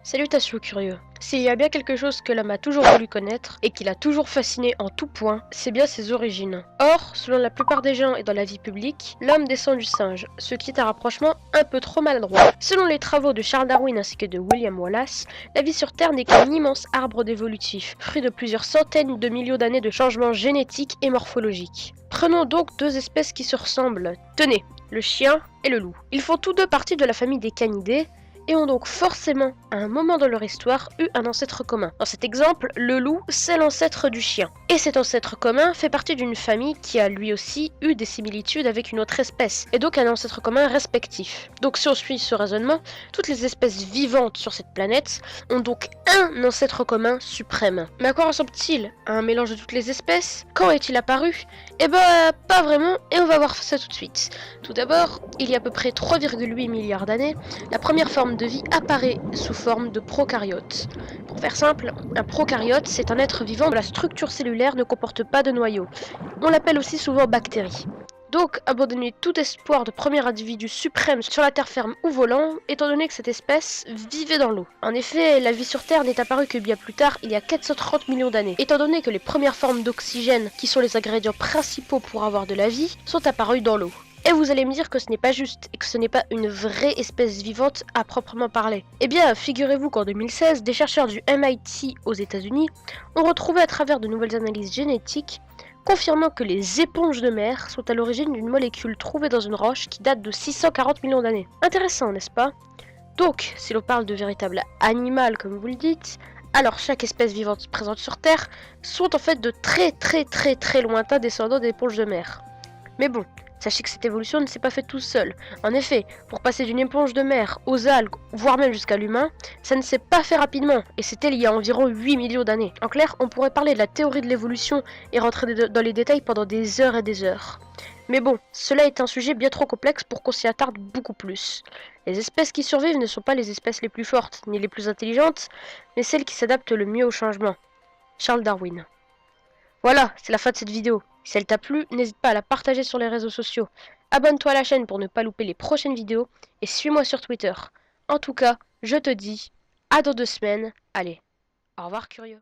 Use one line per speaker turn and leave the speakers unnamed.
Salutations curieux. S'il y a bien quelque chose que l'homme a toujours voulu connaître et qui l'a toujours fasciné en tout point, c'est bien ses origines. Or, selon la plupart des gens et dans la vie publique, l'homme descend du singe, ce qui est un rapprochement un peu trop maladroit. Selon les travaux de Charles Darwin ainsi que de William Wallace, la vie sur Terre n'est qu'un immense arbre évolutif, fruit de plusieurs centaines de millions d'années de changements génétiques et morphologiques. Prenons donc deux espèces qui se ressemblent. Tenez, le chien et le loup. Ils font tous deux partie de la famille des canidés, et ont donc forcément, à un moment dans leur histoire, eu un ancêtre commun. Dans cet exemple, le loup, c'est l'ancêtre du chien. Et cet ancêtre commun fait partie d'une famille qui a lui aussi eu des similitudes avec une autre espèce, et donc un ancêtre commun respectif. Donc si on suit ce raisonnement, toutes les espèces vivantes sur cette planète ont donc un ancêtre commun suprême. Mais à quoi ressemble-t-il? À un mélange de toutes les espèces? Quand est-il apparu? Eh ben, pas vraiment, et on va voir ça tout de suite. Tout d'abord, il y a à peu près 3,8 milliards d'années, la première forme de vie apparaît sous forme de prokaryote. Pour faire simple, un prokaryote, c'est un être vivant dont la structure cellulaire ne comporte pas de noyau. On l'appelle aussi souvent bactérie. Donc, abandonner tout espoir de premier individu suprême sur la terre ferme ou volant, étant donné que cette espèce vivait dans l'eau. En effet, la vie sur Terre n'est apparue que bien plus tard, il y a 430 millions d'années, étant donné que les premières formes d'oxygène, qui sont les ingrédients principaux pour avoir de la vie, sont apparues dans l'eau. Et vous allez me dire que ce n'est pas juste, et que ce n'est pas une vraie espèce vivante à proprement parler. Eh bien, figurez-vous qu'en 2016, des chercheurs du MIT aux États-Unis ont retrouvé à travers de nouvelles analyses génétiques, confirmant que les éponges de mer sont à l'origine d'une molécule trouvée dans une roche qui date de 640 millions d'années. Intéressant, n'est-ce pas? Donc, si l'on parle de véritable animal comme vous le dites, alors chaque espèce vivante présente sur Terre sont en fait de très lointains descendants d'éponges de mer. Mais bon, sachez que cette évolution ne s'est pas faite tout seul. En effet, pour passer d'une éponge de mer aux algues, voire même jusqu'à l'humain, ça ne s'est pas fait rapidement, et c'était il y a environ 8 millions d'années. En clair, on pourrait parler de la théorie de l'évolution et rentrer dans les détails pendant des heures et des heures. Mais bon, cela est un sujet bien trop complexe pour qu'on s'y attarde beaucoup plus. Les espèces qui survivent ne sont pas les espèces les plus fortes, ni les plus intelligentes, mais celles qui s'adaptent le mieux au changement. Charles Darwin. Voilà, c'est la fin de cette vidéo. Si elle t'a plu, n'hésite pas à la partager sur les réseaux sociaux. Abonne-toi à la chaîne pour ne pas louper les prochaines vidéos et suis-moi sur Twitter. En tout cas, je te dis à dans 2 semaines. Allez, au revoir curieux.